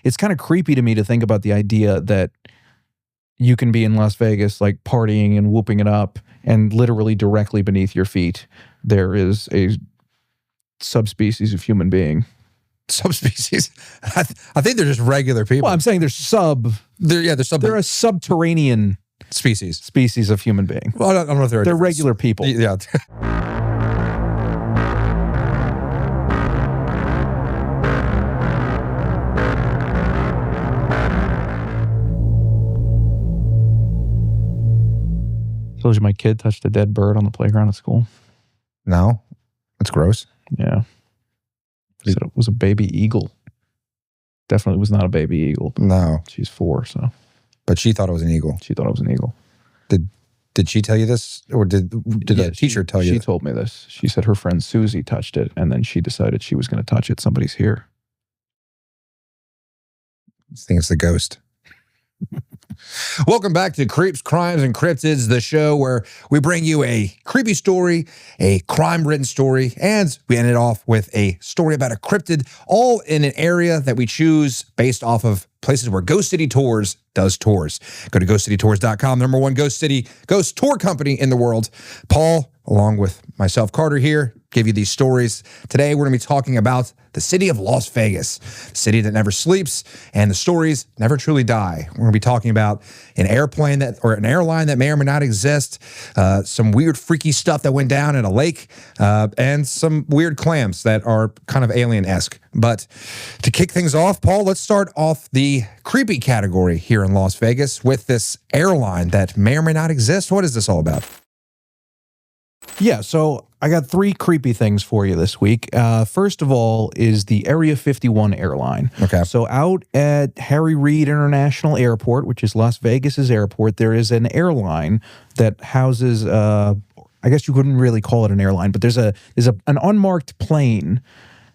it's kind of creepy to me to think about the idea that you can be in Las Vegas, like partying and whooping it up, and literally directly beneath your feet, there is a subspecies of human being. Subspecies? I think they're just regular people. Well, I'm saying they're a subterranean species of human being. Well, I don't know if they're regular people. Yeah. Told you my kid touched a dead bird on the playground at school. No, that's gross. Yeah. He said it was a baby eagle. Definitely was not a baby eagle. No. She's 4, so. But she thought it was an eagle. She thought it was an eagle. Did she tell you this? Or did a teacher tell you? She told me this. She said her friend Susie touched it, and then she decided she was going to touch it. Somebody's here. I think it's the ghost. Welcome back to Creeps, Crimes, and Cryptids, the show where we bring you a creepy story, a crime-ridden story, and we end it off with a story about a cryptid, all in an area that we choose based off of places where Ghost City Tours does tours. Go to ghostcitytours.com, number one ghost tour company in the world. Paul, along with myself, Carter here, give you these stories. Today, we're going to be talking about the city of Las Vegas, the city that never sleeps, and the stories never truly die. We're going to be talking about an airline that may or may not exist, some weird, freaky stuff that went down in a lake, and some weird clams that are kind of alien-esque. But to kick things off, Paul, let's start off the creepy category here in Las Vegas with this airline that may or may not exist. What is this all about? Yeah, so I got 3 creepy things for you this week. First of all is the Area 51 airline. Okay. So out at Harry Reid International Airport, which is Las Vegas's airport, there is an airline that houses, I guess you couldn't really call it an airline, but there's an unmarked plane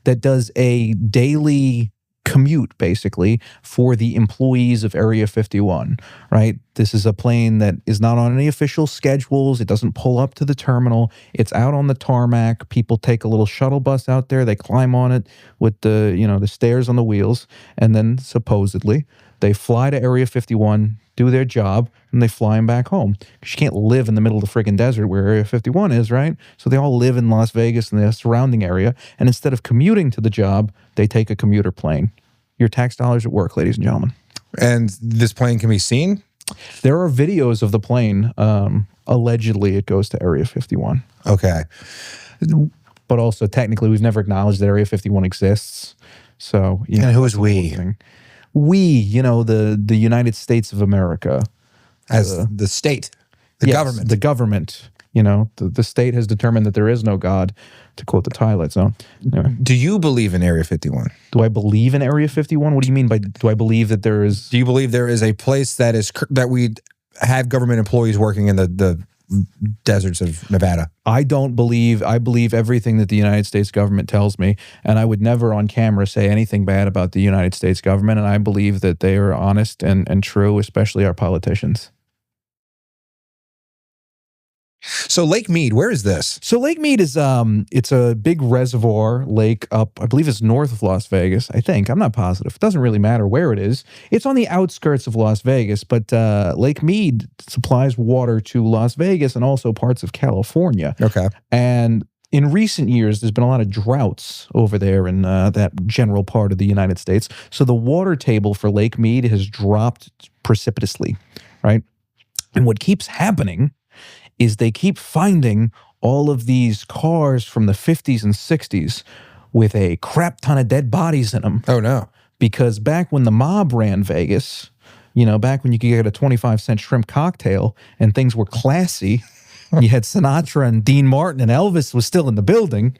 that does a daily commute, basically, for the employees of Area 51, right? This is a plane that is not on any official schedules. It doesn't pull up to the terminal. It's out on the tarmac. People take a little shuttle bus out there. They climb on it with the stairs on the wheels, and then supposedly they fly to Area 51, do their job, and they fly them back home. Because you can't live in the middle of the friggin' desert where Area 51 is, right? So they all live in Las Vegas and the surrounding area, and instead of commuting to the job, they take a commuter plane. Your tax dollars at work, ladies and gentlemen. And this plane can be seen? There are videos of the plane. Allegedly, it goes to Area 51. Okay. But also, technically, we've never acknowledged that Area 51 exists. So, and who is we? We, the United States of America. As the state, government. The government. The state has determined that there is no God, to quote the Twilight Zone. Anyway. Do you believe in Area 51? Do I believe in Area 51? What do you mean by, do I believe that there is? Do you believe there is a place that we have government employees working in the deserts of Nevada? I believe everything that the United States government tells me, and I would never on camera say anything bad about the United States government, and I believe that they are honest and true, especially our politicians. So Lake Mead, where is this? So Lake Mead is it's a big reservoir lake up, I believe it's north of Las Vegas. I think, I'm not positive. It doesn't really matter where it is. It's on the outskirts of Las Vegas, but Lake Mead supplies water to Las Vegas and also parts of California. Okay. And in recent years, there's been a lot of droughts over there in that general part of the United States. So the water table for Lake Mead has dropped precipitously, right? And what keeps happening is they keep finding all of these cars from the 50s and 60s with a crap ton of dead bodies in them. Oh, no. Because back when the mob ran Vegas, back when you could get a 25-cent shrimp cocktail and things were classy, you had Sinatra and Dean Martin and Elvis was still in the building,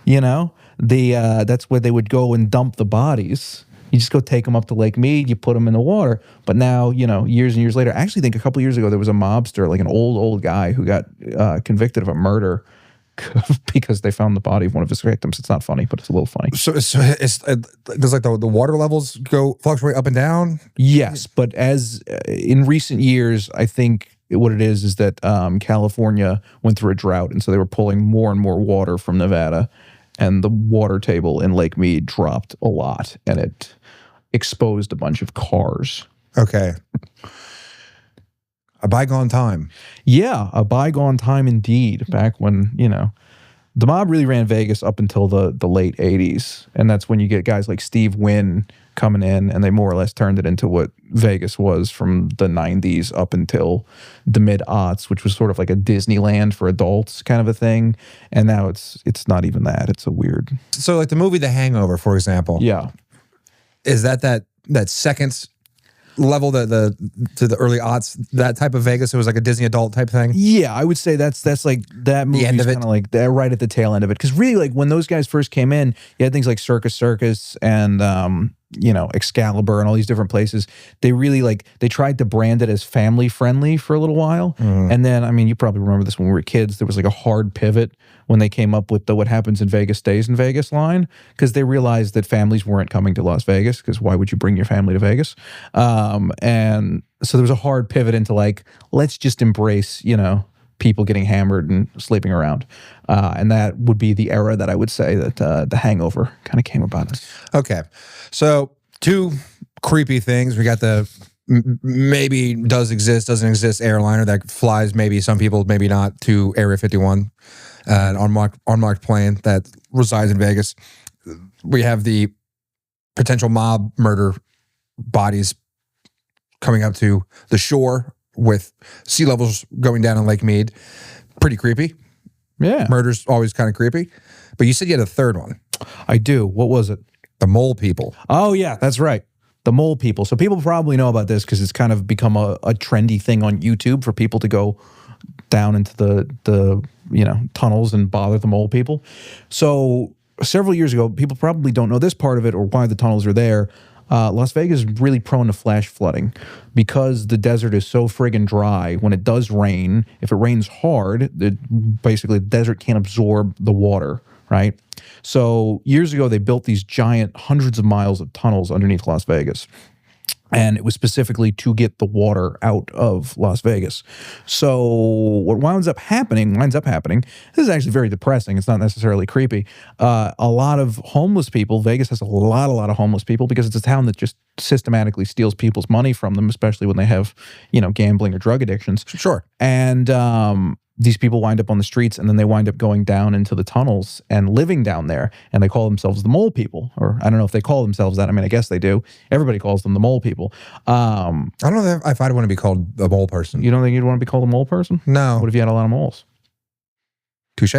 that's where they would go and dump the bodies. You just go take them up to Lake Mead, you put them in the water. But now, years and years later, I actually think a couple years ago, there was a mobster, like an old guy who got convicted of a murder because they found the body of one of his victims. It's not funny, but it's a little funny. So it's does like the water levels fluctuate up and down? Yes, but as in recent years, I think what it is that California went through a drought, and so they were pulling more and more water from Nevada, and the water table in Lake Mead dropped a lot, and exposed a bunch of cars. Okay. A bygone time. Yeah, a bygone time indeed. Back when, the mob really ran Vegas up until the late 80s. And that's when you get guys like Steve Wynn coming in, and they more or less turned it into what Vegas was from the 90s up until the mid-aughts, which was sort of like a Disneyland for adults kind of a thing. And now it's not even that. It's a weird... So like the movie The Hangover, for example. Yeah. Is that second level, to the early aughts, that type of Vegas? It was like a Disney adult type thing? Yeah, I would say that's like that movie kind of like that, right at the tail end of it. Because really, like when those guys first came in, you had things like Circus and Excalibur and all these different places. They really they tried to brand it as family friendly for a little while. And then, I mean, you probably remember this when we were kids, there was like a hard pivot when they came up with the what happens in Vegas stays in Vegas line, because they realized that families weren't coming to Las Vegas, because why would you bring your family to Vegas? And so there was a hard pivot into like, let's just embrace, people getting hammered and sleeping around. And that would be the era that I would say that The Hangover kind of came about. Okay. So two creepy things. We got the maybe does exist, doesn't exist airliner that flies maybe some people, maybe not, to Area 51, an unmarked plane that resides in Vegas. We have the potential mob murder bodies coming up to the shore with sea levels going down in Lake Mead. Pretty creepy. Yeah. Murder's always kind of creepy. But you said you had a third one. I do. What was it? The mole people. Oh, yeah, that's right. The mole people. So people probably know about this because it's kind of become a trendy thing on YouTube for people to go down into the tunnels and bother the mole people. So several years ago, people probably don't know this part of it or why the tunnels are there. Las Vegas is really prone to flash flooding because the desert is so friggin' dry. When it does rain, if it rains hard, basically the desert can't absorb the water, right? So years ago, they built these giant hundreds of miles of tunnels underneath Las Vegas. And it was specifically to get the water out of Las Vegas. So what winds up happening, this is actually very depressing. It's not necessarily creepy. A lot of homeless people, Vegas has a lot of homeless people because it's a town that just systematically steals people's money from them, especially when they have, gambling or drug addictions. Sure. And these people wind up on the streets, and then they wind up going down into the tunnels and living down there. And they call themselves the mole people. Or I don't know if they call themselves that. I mean, I guess they do. Everybody calls them the mole people. I don't know if I'd want to be called a mole person. You don't think you'd want to be called a mole person? No. What if you had a lot of moles? Touche.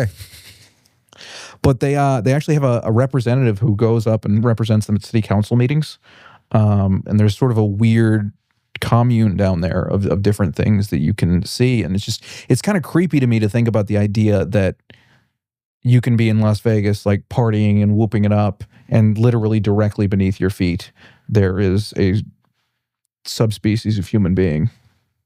But they actually have a representative who goes up and represents them at city council meetings. And there's sort of a weird commune down there of different things that you can see. And it's kind of creepy to me to think about the idea that you can be in Las Vegas, like partying and whooping it up, and literally directly beneath your feet, there is a subspecies of human being.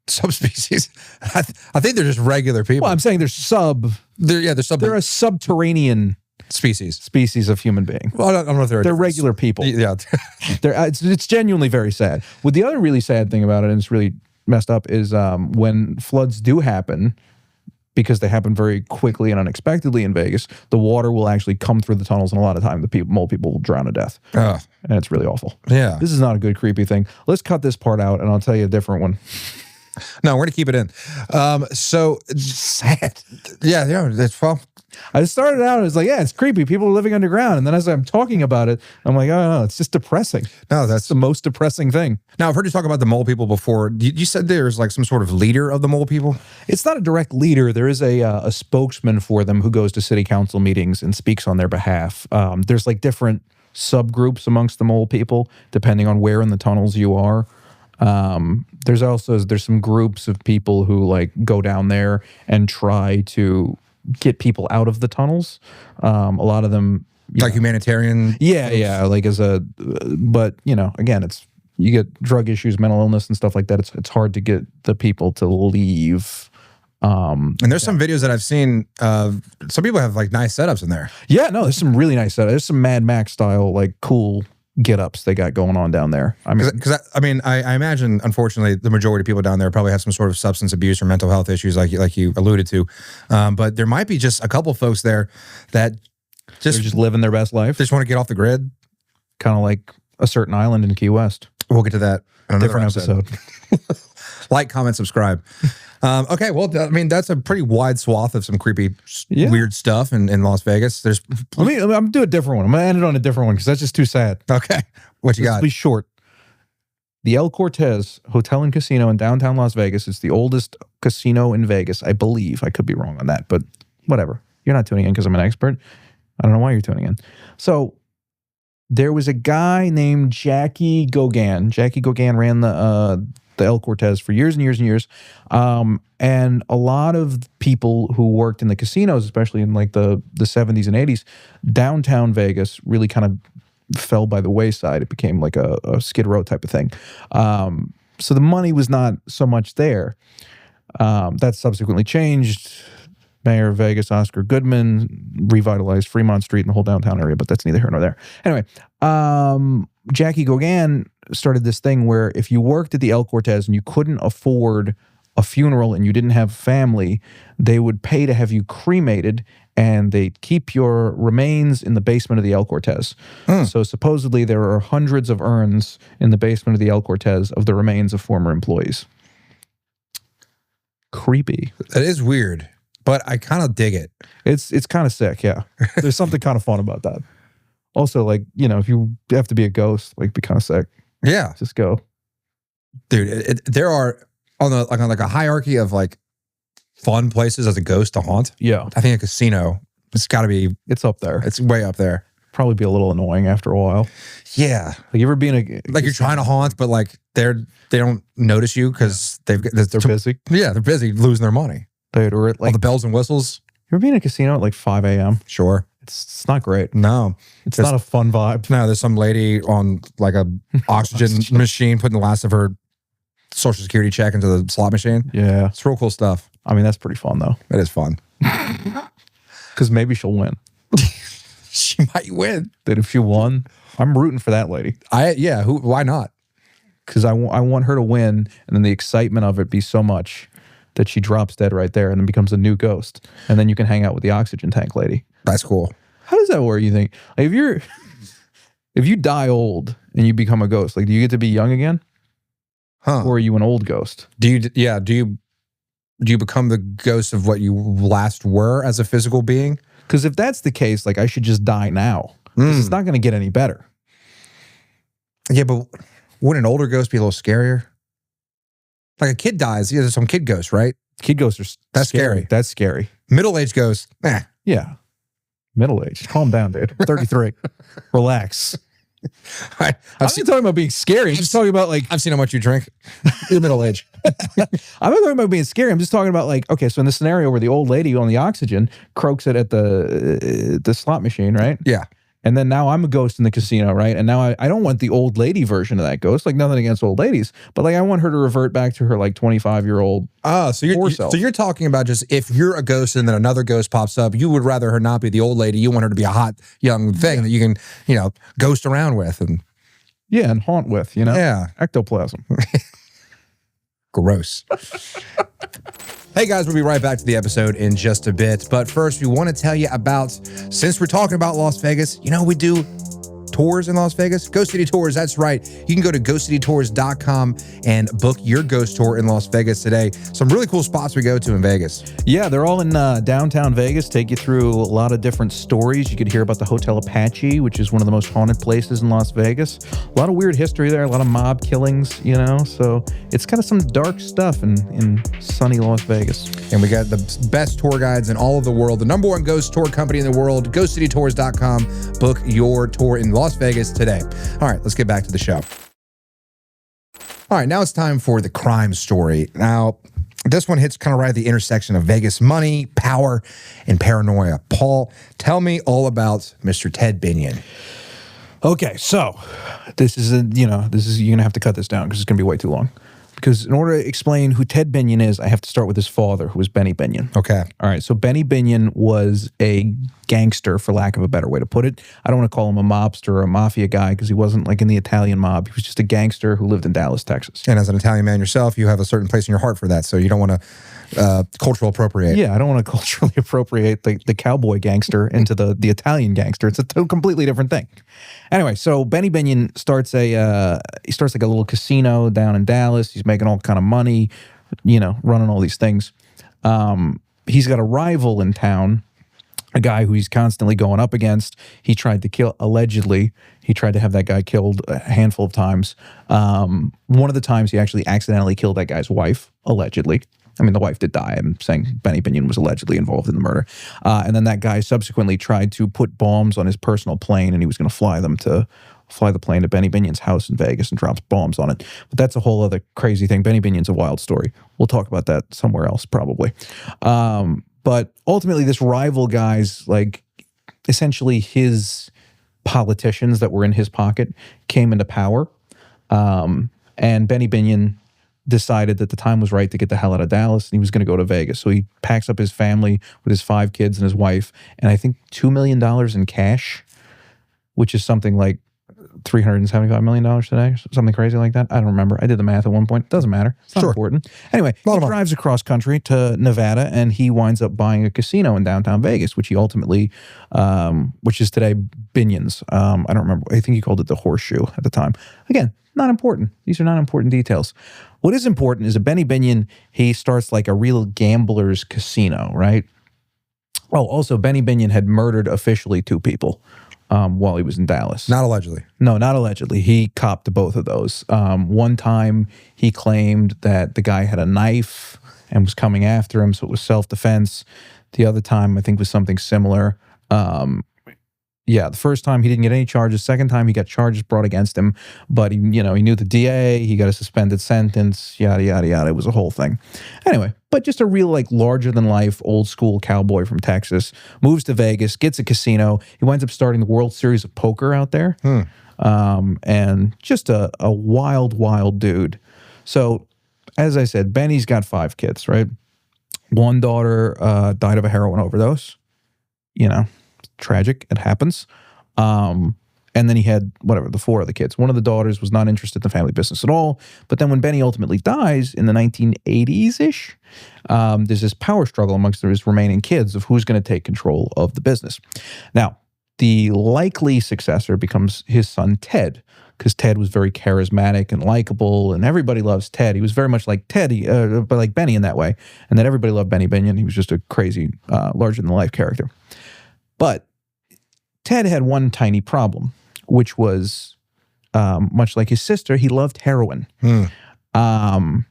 Subspecies? I think they're just regular people. Well, I'm saying they're a subterranean species of human being. Well, I don't know if they're regular people. Yeah. It's genuinely very sad. Well, the other really sad thing about it, and it's really messed up, is when floods do happen, because they happen very quickly and unexpectedly in Vegas, the water will actually come through the tunnels, and a lot of time the mole people will drown to death. And it's really awful. Yeah. This is not a good creepy thing. Let's cut this part out, and I'll tell you a different one. No, we're going to keep it in. So sad. Yeah. That's well. I started out, I was like, yeah, it's creepy. People are living underground. And then as I'm talking about it, I'm like, oh, no, it's just depressing. No, that's the most depressing thing. Now, I've heard you talk about the mole people before. You said there's like some sort of leader of the mole people? It's not a direct leader. There is a spokesman for them who goes to city council meetings and speaks on their behalf. There's like different subgroups amongst the mole people, depending on where in the tunnels you are. There's some groups of people who like go down there and try to get people out of the tunnels. A lot of them like humanitarian. Yeah. Like but again, you get drug issues, mental illness and stuff like that. It's hard to get the people to leave. And there's some videos that I've seen. Some people have like nice setups in there. Yeah, no, there's some really nice setups. There's some Mad Max style, like cool get-ups they got going on down there. I mean, I imagine, unfortunately, the majority of people down there probably have some sort of substance abuse or mental health issues, like you alluded to. But there might be just a couple folks there that they're just living their best life. They just want to get off the grid. Kind of like a certain island in Key West. We'll get to that in another Different episode. Like, comment, subscribe. Okay, well, I mean, that's a pretty wide swath of some creepy, weird stuff in Las Vegas. There's. I'm gonna do a different one. I'm gonna end it on a different one because that's just too sad. Okay, what you got? Be short. The El Cortez Hotel and Casino in downtown Las Vegas. It's the oldest casino in Vegas, I believe. I could be wrong on that, but whatever. You're not tuning in because I'm an expert. I don't know why you're tuning in. So there was a guy named Jackie Gauguin. Jackie Gauguin ran the El Cortez for years and years and years. And a lot of people who worked in the casinos, especially in like the 70s and 80s, downtown Vegas really kind of fell by the wayside. It became like a Skid Row type of thing. So the money was not so much there. That subsequently changed. Mayor of Vegas, Oscar Goodman, revitalized Fremont Street and the whole downtown area, but that's neither here nor there. Anyway, Jackie Gauguin started this thing where if you worked at the El Cortez and you couldn't afford a funeral and you didn't have family, they would pay to have you cremated and they'd keep your remains in the basement of the El Cortez. So supposedly there are hundreds of urns in the basement of the El Cortez of the remains of former employees. Creepy. That is weird, but I kind of dig it. It's kind of sick, yeah. There's something kind of fun about that. Also, like, you know, if you have to be a ghost, like, be kind of sick. Yeah. Just go. Dude, there are, on a hierarchy of, like, fun places as a ghost to haunt. Yeah. I think a casino, it's got to be. It's up there. It's way up there. Probably be a little annoying after a while. Yeah. Like, you ever been a... Like, you're trying to haunt, but, like, they don't notice you because they're busy. Yeah, they're busy losing their money. Dude, or at, like... All the bells and whistles. You ever been in a casino at, like, 5 a.m.? Sure. It's not great. No. It's not a fun vibe. No, there's some lady on, like, a oxygen machine putting the last of her Social Security check into the slot machine. Yeah. It's real cool stuff. I mean, that's pretty fun, though. It is fun. Because maybe she'll win. She might win. Dude, if she won, I'm rooting for that lady. Why not? Because I want her to win, and then the excitement of it be so much that she drops dead right there and then becomes a new ghost. And then you can hang out with the oxygen tank lady. That's cool. How does that work, you think? Like, if you die old and you become a ghost, like, do you get to be young again? Huh. Or are you an old ghost? Do you become the ghost of what you last were as a physical being? Because if that's the case, like, I should just die now. Because it's not going to get any better. Yeah, but wouldn't an older ghost be a little scarier? Like, a kid dies. Yeah, there's some kid ghosts, right? Kid ghosts are That's scary. That's scary. Middle-aged ghosts, Yeah. Middle-aged. Calm down, dude. 33. Relax. I'm not talking about being scary. I'm just talking about, like... I've seen how much you drink. You're middle-aged. I'm not talking about being scary. I'm just talking about, like, okay, so in the scenario where the old lady on the oxygen croaks it at the slot machine, right? Yeah. And then now I'm a ghost in the casino, right? And now I don't want the old lady version of that ghost. Like, nothing against old ladies, but, like, I want her to revert back to her, like, 25-year-old. So you're talking about just if you're a ghost and then another ghost pops up, you would rather her not be the old lady. You want her to be a hot young thing that you can, ghost around with and haunt with, Yeah. Ectoplasm. Gross. Hey guys, we'll be right back to the episode in just a bit. But first, we want to tell you about, since we're talking about Las Vegas, we do tours in Las Vegas. Ghost City Tours, that's right. You can go to ghostcitytours.com and book your ghost tour in Las Vegas today. Some really cool spots we go to in Vegas. Yeah, they're all in downtown Vegas. Take you through a lot of different stories. You could hear about the Hotel Apache, which is one of the most haunted places in Las Vegas. A lot of weird history there, a lot of mob killings, So it's kind of some dark stuff in sunny Las Vegas. And we got the best tour guides in all of the world. The #1 ghost tour company in the world, ghostcitytours.com. Book your tour in Las Vegas today. All right, let's get back to the show. All right, now it's time for the crime story. Now, this one hits kind of right at the intersection of Vegas money, power, and paranoia. Paul, tell me all about Mr. Ted Binion. Okay, so this is you're gonna have to cut this down because it's gonna be way too long. because in order to explain who Ted Binion is, I have to start with his father, who was Benny Binion. Okay. All right, so Benny Binion was a gangster, for lack of a better way to put it. I don't want to call him a mobster or a mafia guy because he wasn't like in the Italian mob. He was just a gangster who lived in Dallas, Texas. And as an Italian man yourself, you have a certain place in your heart for that, so you don't want to cultural appropriate. Yeah, I don't want to culturally appropriate the cowboy gangster into the Italian gangster. It's a completely different thing. Anyway, so Benny Binion starts like a little casino down in Dallas. He's making all kind of money, running all these things. He's got a rival in town, a guy who he's constantly going up against. He tried to kill, allegedly, he tried to have that guy killed a handful of times. One of the times he actually accidentally killed that guy's wife, allegedly. I mean, the wife did die. I'm saying Benny Binion was allegedly involved in the murder. And then that guy subsequently tried to put bombs on his personal plane, and he was going to fly the plane to Benny Binion's house in Vegas and drops bombs on it. But that's a whole other crazy thing. Benny Binion's a wild story. We'll talk about that somewhere else probably. But ultimately, this rival guy's, like, essentially his politicians that were in his pocket came into power. And Benny Binion decided that the time was right to get the hell out of Dallas, and he was going to go to Vegas. So he packs up his family with his 5 kids and his wife, and I think $2 million in cash, which is something like $375 million today, something crazy like that. I don't remember. I did the math at one point. Doesn't matter. It's not important. Anyway, he drives across country to Nevada, and he winds up buying a casino in downtown Vegas, which he ultimately, which is today Binion's. I don't remember. I think he called it the Horseshoe at the time. Again, not important. These are not important details. What is important is that Benny Binion, he starts like a real gambler's casino, right? Oh, also, Benny Binion had murdered officially 2 people while he was in Dallas. Not allegedly. No, not allegedly. He copped to both of those. One time he claimed that the guy had a knife and was coming after him, so it was self-defense. The other time, I think, was something similar. Yeah, the first time he didn't get any charges. Second time he got charges brought against him, but he knew the DA. He got a suspended sentence. Yada yada yada. It was a whole thing. Anyway, but just a real like larger than life old school cowboy from Texas. Moves to Vegas, gets a casino. He winds up starting the World Series of Poker out there, and just a wild dude. So, as I said, Benny's got 5 kids. Right, one daughter died of a heroin overdose. Tragic. It happens. And then he had, the 4 other kids. One of the daughters was not interested in the family business at all. But then when Benny ultimately dies in the 1980s-ish, there's this power struggle amongst his remaining kids of who's going to take control of the business. Now, the likely successor becomes his son, Ted, because Ted was very charismatic and likable, and everybody loves Ted. He was very much like Teddy, but like Benny in that way. And then everybody loved Benny Binion. He was just a crazy, larger-than-life character. But Ted had one tiny problem, which was, much like his sister, he loved heroin. But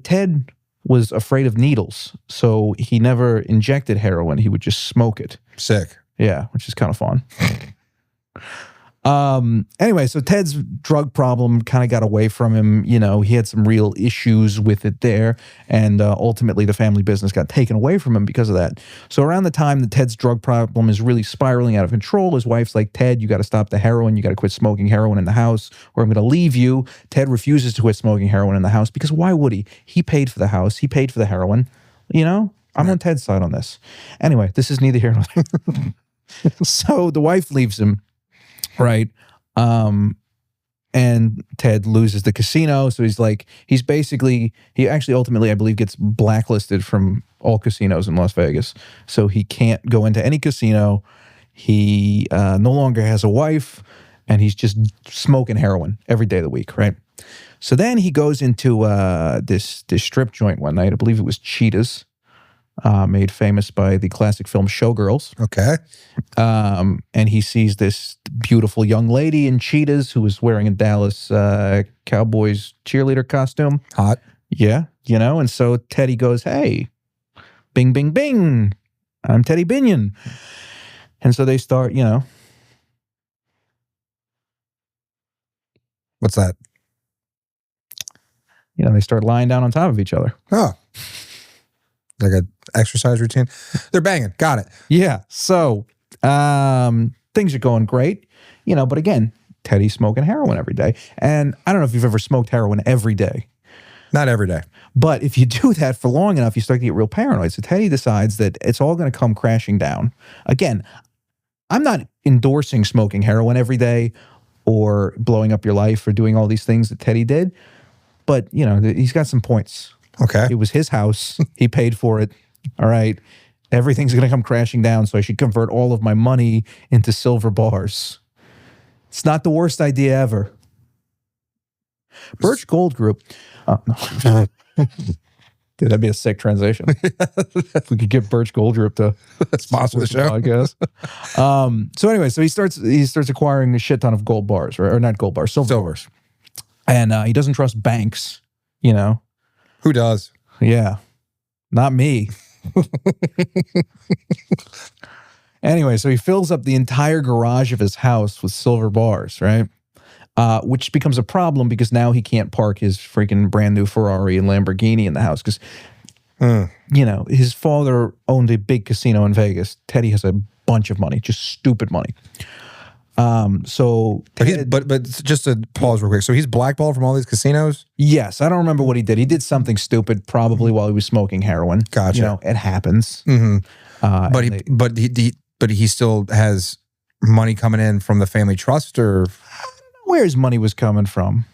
Ted was afraid of needles, so he never injected heroin. He would just smoke it. Sick. Yeah, which is kind of fun. Anyway, so Ted's drug problem kind of got away from him. He had some real issues with it there, and ultimately the family business got taken away from him because of that. So around the time that Ted's drug problem is really spiraling out of control, his wife's like, Ted, you got to stop the heroin. You got to quit smoking heroin in the house, or I'm going to leave you. Ted refuses to quit smoking heroin in the house because why would he? He paid for the house. He paid for the heroin. I'm on Ted's side on this. Anyway, this is neither here nor there. So the wife leaves him. Right. And Ted loses the casino. So he actually ultimately, I believe, gets blacklisted from all casinos in Las Vegas. So he can't go into any casino. He no longer has a wife, and he's just smoking heroin every day of the week. Right. So then he goes into this strip joint one night. I believe it was Cheetah's. Made famous by the classic film Showgirls. Okay. And he sees this beautiful young lady in Cheetahs who was wearing a Dallas Cowboys cheerleader costume. Hot. Yeah, and so Teddy goes, hey, bing, bing, bing, I'm Teddy Binion. And so they start, What's that? They start lying down on top of each other. Oh. Like an exercise routine. They're banging. Got it. Yeah. So things are going great, but again, Teddy's smoking heroin every day. And I don't know if you've ever smoked heroin every day. Not every day. But if you do that for long enough, you start to get real paranoid. So Teddy decides that it's all going to come crashing down. Again, I'm not endorsing smoking heroin every day or blowing up your life or doing all these things that Teddy did. But, you know, he's got some points. Okay. It was his house. He paid for it. All right. Everything's going to come crashing down, so I should convert all of my money into silver bars. It's not the worst idea ever. Birch Gold Group. No. Dude, that'd be a sick transition. If we could get Birch Gold Group to sponsor the show. Podcast. So anyway, so he starts acquiring a shit ton of gold bars, or not gold bars, silvers. And he doesn't trust banks, you know. Who does? Yeah. Not me. Anyway, so he fills up the entire garage of his house with silver bars, right? Which becomes a problem because now he can't park his freaking brand new Ferrari and Lamborghini in the house because, you know, his father owned a big casino in Vegas. Teddy has a bunch of money, just stupid money. So, but just to pause real quick. So he's blackballed from all these casinos? Yes, I don't remember what he did. He did something stupid, probably while he was smoking heroin. Gotcha. You know, it happens. But he still has money coming in from the family trust, or where his money was coming from.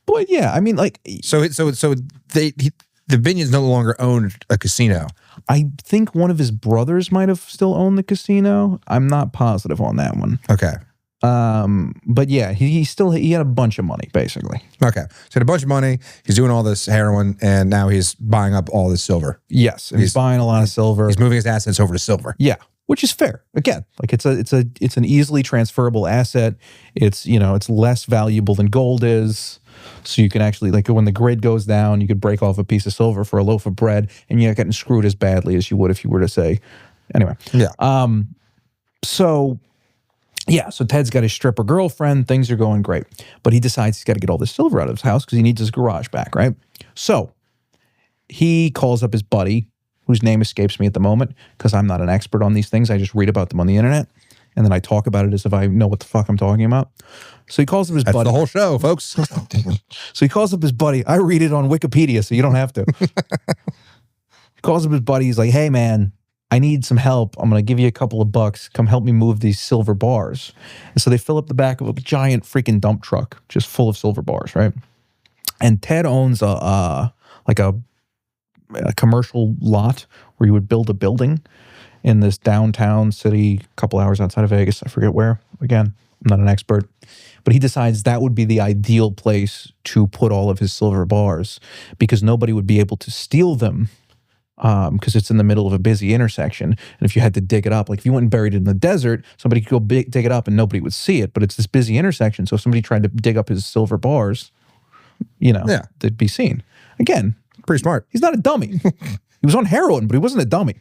But yeah, I mean, like, so the Binions no longer owned a casino. I think one of his brothers might have still owned the casino. I'm not positive on that one. Okay. But yeah, he had a bunch of money, basically. Okay. So he had a bunch of money. He's doing all this heroin, and now he's buying up all this silver. Yes, and he's buying a lot of silver. He's moving his assets over to silver. Yeah, which is fair. Again, like it's an easily transferable asset. It's, you know, it's less valuable than gold is. So you can actually, like, when the grid goes down, you could break off a piece of silver for a loaf of bread, and you're not getting screwed as badly as you would if you were to say, anyway. Yeah. So Ted's got his stripper girlfriend. Things are going great. But he decides he's got to get all this silver out of his house because he needs his garage back, right? So he calls up his buddy, whose name escapes me at the moment because I'm not an expert on these things. I just read about them on the internet, and then I talk about it as if I know what the fuck I'm talking about. So he calls up his buddy. That's the whole show, folks. So he calls up his buddy. I read it on Wikipedia, so you don't have to. He calls up his buddy. He's like, hey, man, I need some help. I'm going to give you a couple of bucks. Come help me move these silver bars. And so they fill up the back of a giant freaking dump truck just full of silver bars, right? And Ted owns a commercial lot where you would build a building in this downtown city, a couple hours outside of Vegas. I forget where. Again, I'm not an expert. But he decides that would be the ideal place to put all of his silver bars because nobody would be able to steal them. Because it's in the middle of a busy intersection. And if you had to dig it up, like if you went and buried it in the desert, somebody could go dig it up and nobody would see it. But it's this busy intersection. So if somebody tried to dig up his silver bars, you know, they'd be seen. Again, pretty smart. He's not a dummy. He was on heroin, but he wasn't a dummy.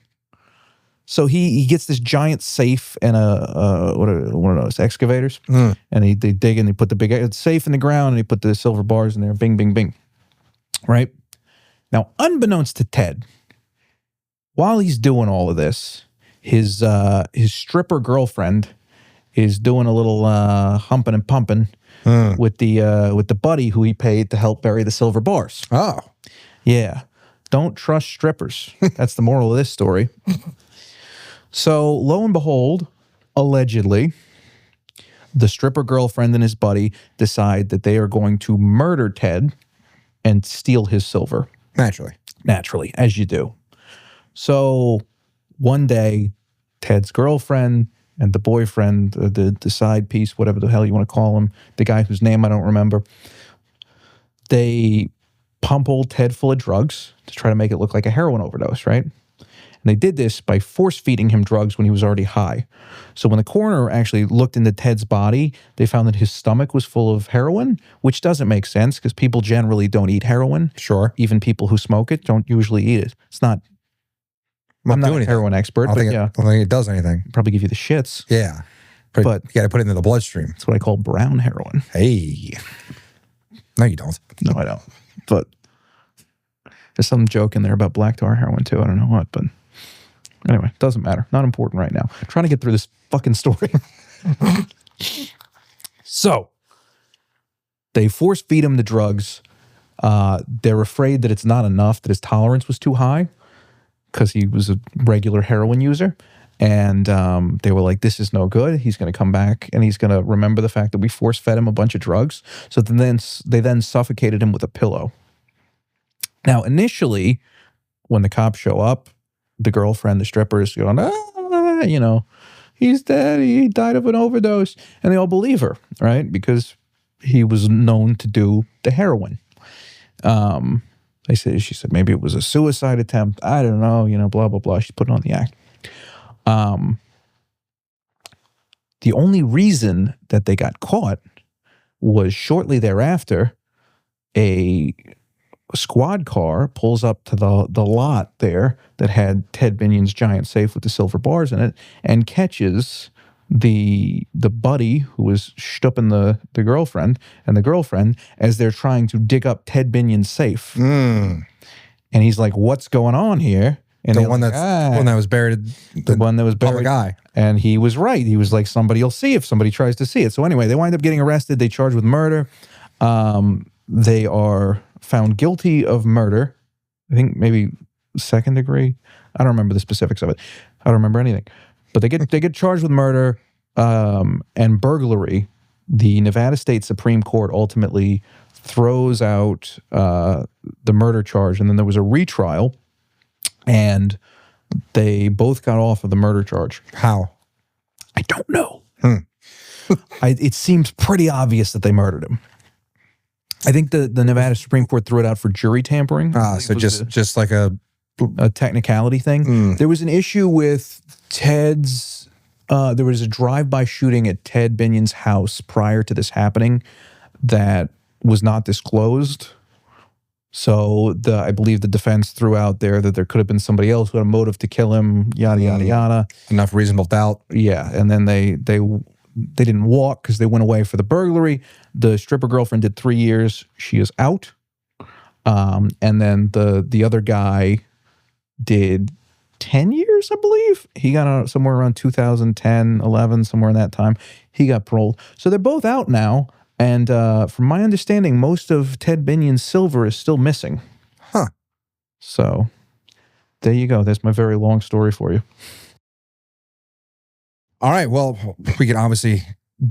So he gets this giant safe and one of those excavators. And they dig and they put the big safe in the ground and they put the silver bars in there. Bing, bing, bing. Right? Now, unbeknownst to Ted, while he's doing all of this, his stripper girlfriend is doing a little humping and pumping with the buddy who he paid to help bury the silver bars. Oh, yeah. Don't trust strippers. That's the moral of this story. So lo and behold, allegedly, the stripper girlfriend and his buddy decide that they are going to murder Ted and steal his silver. Naturally, as you do. So one day, Ted's girlfriend and the boyfriend, the side piece, whatever the hell you want to call him, the guy whose name I don't remember, they pump old Ted full of drugs to try to make it look like a heroin overdose, right? And they did this by force-feeding him drugs when he was already high. So when the coroner actually looked into Ted's body, they found that his stomach was full of heroin, which doesn't make sense because people generally don't eat heroin. Sure. Even people who smoke it don't usually eat it. It's not... I'm not a heroin expert, but yeah. I don't think it does anything. Probably give you the shits. Yeah. But you got to put it into the bloodstream. That's what I call brown heroin. Hey. No, you don't. No, I don't. But there's some joke in there about black tar heroin too. I don't know what, but anyway, doesn't matter. Not important right now. I'm trying to get through this fucking story. So they force feed him the drugs. They're afraid that it's not enough, that his tolerance was too high because he was a regular heroin user. And they were like, this is no good. He's going to come back and he's going to remember the fact that we force-fed him a bunch of drugs. So then they then suffocated him with a pillow. Now, initially, when the cops show up, the girlfriend, the stripper, is going, he's dead. He died of an overdose. And they all believe her, right? Because he was known to do the heroin. She said, maybe it was a suicide attempt. I don't know, blah, blah, blah. She's putting on the act. The only reason that they got caught was shortly thereafter, a squad car pulls up to the lot there that had Ted Binion's giant safe with the silver bars in it and catches the buddy who was stooping the girlfriend and the girlfriend as they're trying to dig up Ted Binion's safe. And he's like, what's going on here? And the one that was buried. The one that was buried. Public eye. And he was right. He was like, somebody will see if somebody tries to see it. So anyway, they wind up getting arrested. They charged with murder. They are found guilty of murder. I think maybe second degree. I don't remember the specifics of it. I don't remember anything. But they get charged with murder and burglary. The Nevada State Supreme Court ultimately throws out the murder charge. And then there was a retrial. And they both got off of the murder charge. How? I don't know. It seems pretty obvious that they murdered him. I think the Nevada Supreme Court threw it out for jury tampering. So just like a technicality thing. There was an issue with Ted's. There was a drive-by shooting at Ted Binion's house prior to this happening that was not disclosed. So I believe the defense threw out there that there could have been somebody else who had a motive to kill him, yada, yada, yada. Enough reasonable doubt. Yeah, and then they didn't walk because they went away for the burglary. The stripper girlfriend did 3 years. She is out. And then the other guy did 10 years, I believe. He got out somewhere around 2010, 11, somewhere in that time. He got paroled. So they're both out now. And from my understanding, most of Ted Binion's silver is still missing. Huh. So there you go. That's my very long story for you. All right. Well, we can obviously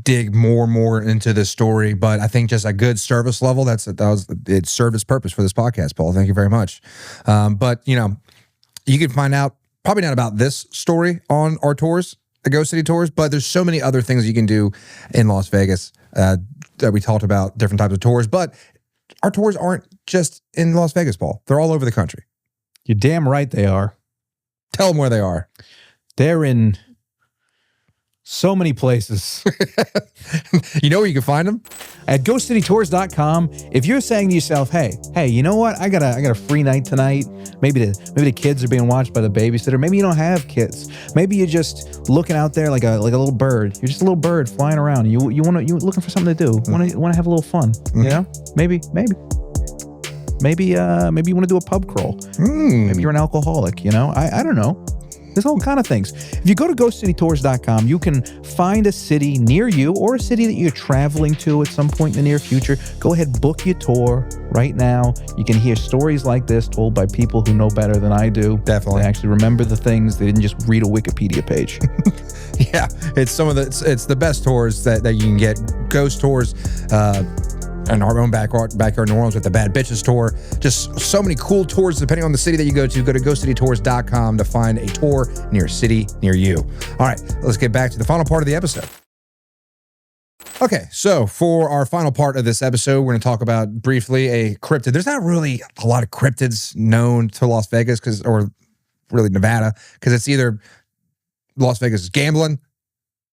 dig more and more into this story, but I think just a good service level, it served its purpose for this podcast, Paul. Thank you very much. But, you can find out probably not about this story on our tours, the Ghost City tours, but there's so many other things you can do in Las Vegas that we talked about, different types of tours. But our tours aren't just in Las Vegas, Paul. They're all over the country. You're damn right they are. Tell them where they are. They're in so many places. You know where you can find them? At ghostcitytours.com. If you're saying to yourself, hey, you know what? I got a free night tonight. Maybe the kids are being watched by the babysitter. Maybe you don't have kids. Maybe you're just looking out there like a little bird. You're just a little bird flying around. You looking for something to do. Want to have a little fun. You know? Maybe you want to do a pub crawl. Maybe you're an alcoholic. I don't know. There's all kind of things. If you go to ghostcitytours.com, you can find a city near you or a city that you're traveling to at some point in the near future. Go ahead, book your tour right now. You can hear stories like this told by people who know better than I do. Definitely. They actually remember the things. They didn't just read a Wikipedia page. Yeah, it's the best tours that you can get. Ghost tours, in our own backyard New Orleans with the Bad Bitches tour. Just so many cool tours depending on the city that you go to. Go to ghostcitytours.com to find a tour near a city near you. All right, let's get back to the final part of the episode. Okay, so for our final part of this episode, we're going to talk about briefly a cryptid. There's not really a lot of cryptids known to Las Vegas or really Nevada, because it's either Las Vegas is gambling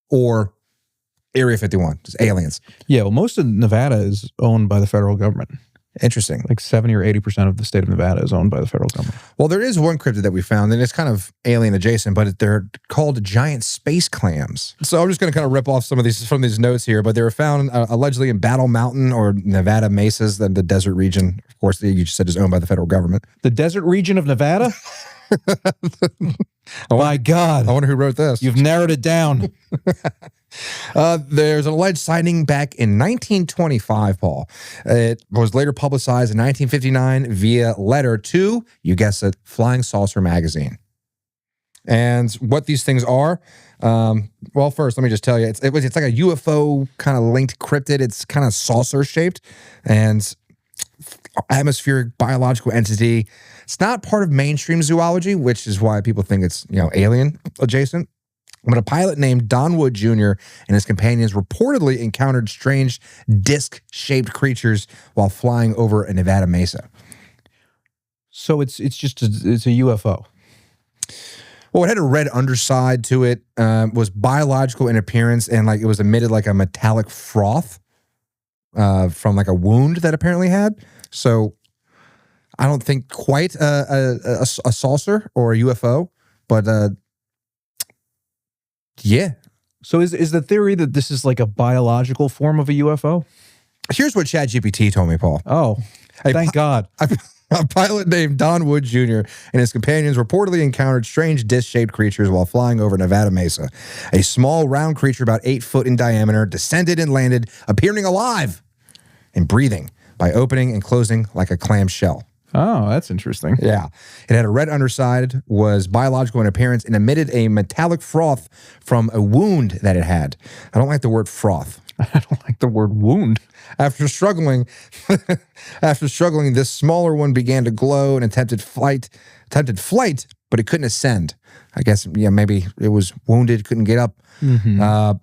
or Area 51, just aliens. Yeah, well, most of Nevada is owned by the federal government. Interesting. Like 70 or 80% of the state of Nevada is owned by the federal government. Well, there is one cryptid that we found, and it's kind of alien adjacent, but they're called giant space clams. So I'm just going to kind of rip off some of these from these notes here, but they were found allegedly in Battle Mountain or Nevada Mesas, the desert region. Of course, you just said is owned by the federal government. The desert region of Nevada? My God. I wonder who wrote this. You've narrowed it down. There's an alleged sighting back in 1925, Paul. It was later publicized in 1959 via letter to, you guessed it, Flying Saucer magazine. And what these things are, well, first, let me just tell you, it's like a UFO kind of linked cryptid. It's kind of saucer shaped and atmospheric biological entity. It's not part of mainstream zoology, which is why people think it's, alien adjacent. But a pilot named Don Wood Jr. and his companions reportedly encountered strange disc-shaped creatures while flying over a Nevada mesa. So it's a UFO. Well, it had a red underside to it, was biological in appearance, and it was emitted like a metallic froth from like a wound that apparently had. So I don't think quite a saucer or a UFO, but yeah. So is the theory that this is like a biological form of a UFO? Here's what ChatGPT told me, Paul. Oh, thank God. A pilot named Don Wood Jr. and his companions reportedly encountered strange disc-shaped creatures while flying over Nevada Mesa. A small, round creature about 8 foot in diameter descended and landed, appearing alive and breathing by opening and closing like a clam shell. Oh, that's interesting. Yeah. It had a red underside, was biological in appearance, and emitted a metallic froth from a wound that it had. I don't like the word froth. I don't like the word wound. After struggling, this smaller one began to glow and attempted flight, but it couldn't ascend. I guess, maybe it was wounded, couldn't get up. Mm-hmm.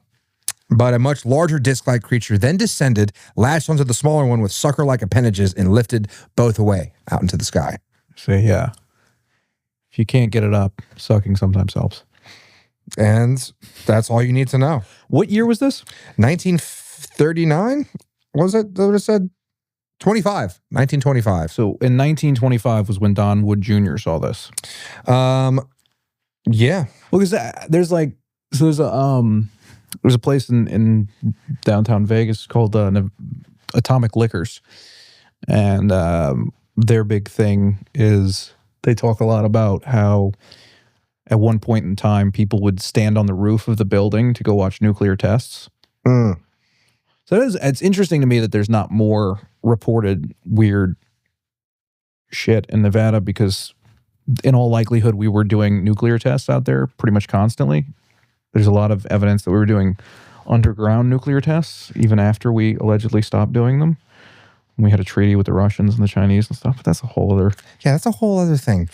But a much larger disc-like creature then descended, lashed onto the smaller one with sucker-like appendages, and lifted both away out into the sky. So, yeah. If you can't get it up, sucking sometimes helps. And that's all you need to know. What year was this? 1939? Was it? What it said? 1925. So in 1925 was when Don Wood Jr. saw this. Yeah. Well, because there's a place in downtown Vegas called Atomic Liquors, and their big thing is they talk a lot about how at one point in time people would stand on the roof of the building to go watch nuclear tests. Mm. So it's interesting to me that there's not more reported weird shit in Nevada, because in all likelihood we were doing nuclear tests out there pretty much constantly. There's a lot of evidence that we were doing underground nuclear tests even after we allegedly stopped doing them. We had a treaty with the Russians and the Chinese and stuff, but that's a whole other... Yeah, that's a whole other thing.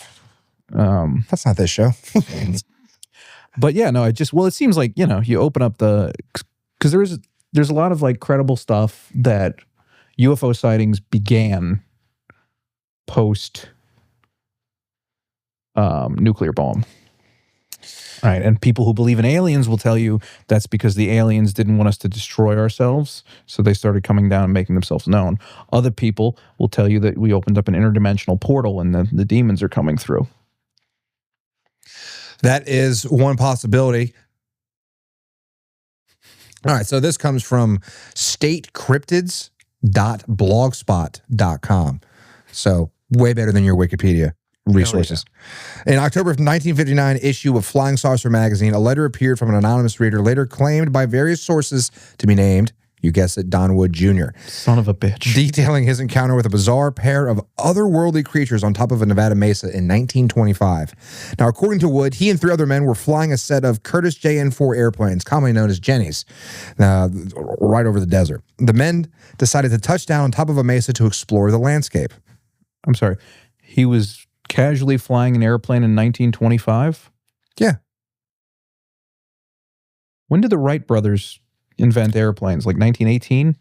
That's not this show. But yeah, no, it seems like, you open up because there's a lot of credible stuff that UFO sightings began post nuclear bomb. Right, and people who believe in aliens will tell you that's because the aliens didn't want us to destroy ourselves, so they started coming down and making themselves known. Other people will tell you that we opened up an interdimensional portal and the demons are coming through. That is one possibility. All right, so this comes from statecryptids.blogspot.com. So way better than your Wikipedia resources. Yeah. In October of 1959 issue of Flying Saucer magazine, a letter appeared from an anonymous reader, later claimed by various sources to be named, you guessed it, Don Wood Jr. Son of a bitch. Detailing his encounter with a bizarre pair of otherworldly creatures on top of a Nevada mesa in 1925. Now, according to Wood, he and 3 other men were flying a set of Curtiss JN-4 airplanes, commonly known as Jennies, right over the desert. The men decided to touch down on top of a mesa to explore the landscape. I'm sorry. He was casually flying an airplane in 1925? Yeah. When did the Wright brothers invent airplanes? Like 1918?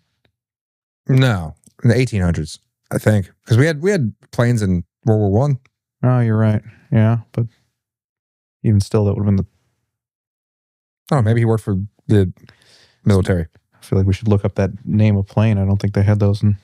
No, in the 1800s, I think, because we had planes in World War I. Oh, you're right. Yeah, but even still, that would have been maybe he worked for the military. I feel like we should look up that name of plane. I don't think they had those in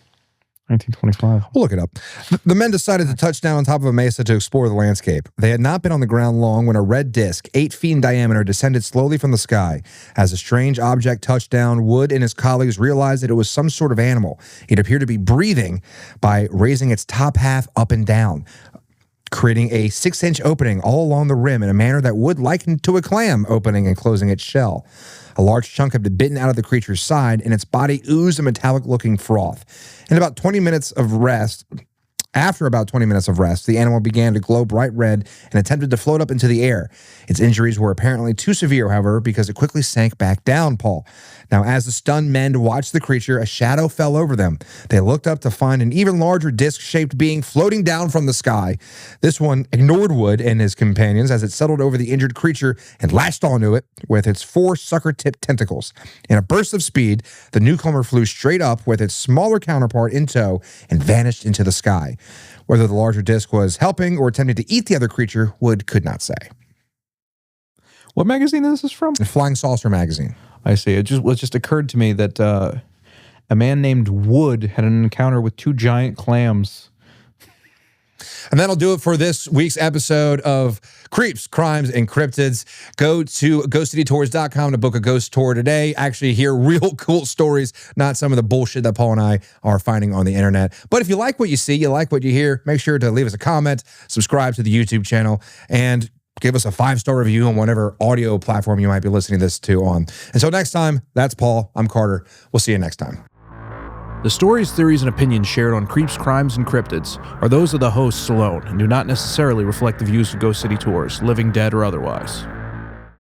1925. We'll look it up. The men decided to touch down on top of a mesa to explore the landscape. They had not been on the ground long when a red disc, 8 feet in diameter, descended slowly from the sky. As a strange object touched down, Wood and his colleagues realized that it was some sort of animal. It appeared to be breathing by raising its top half up and down. creating a 6-inch opening all along the rim in a manner that would liken to a clam opening and closing its shell. A large chunk had been bitten out of the creature's side, and its body oozed a metallic-looking froth. After about 20 minutes of rest, the animal began to glow bright red and attempted to float up into the air. Its injuries were apparently too severe, however, because it quickly sank back down, Paul. Now, as the stunned men watched the creature, a shadow fell over them. They looked up to find an even larger disc-shaped being floating down from the sky. This one ignored Wood and his companions as it settled over the injured creature and lashed onto it with its 4 sucker-tipped tentacles. In a burst of speed, the newcomer flew straight up with its smaller counterpart in tow and vanished into the sky. Whether the larger disc was helping or attempting to eat the other creature, Wood could not say. What magazine is this from? Flying Saucer magazine. I see. It just occurred to me that a man named Wood had an encounter with 2 giant clams. And that'll do it for this week's episode of Creeps, Crimes, and Cryptids. Go to ghostcitytours.com to book a ghost tour today. Actually hear real cool stories, not some of the bullshit that Paul and I are finding on the internet. But if you like what you see, you like what you hear, make sure to leave us a comment, subscribe to the YouTube channel, and give us a 5-star review on whatever audio platform you might be listening to this on. Until next time, that's Paul. I'm Carter. We'll see you next time. The stories, theories, and opinions shared on Creeps, Crimes, and Cryptids are those of the hosts alone and do not necessarily reflect the views of Ghost City Tours, living, dead, or otherwise.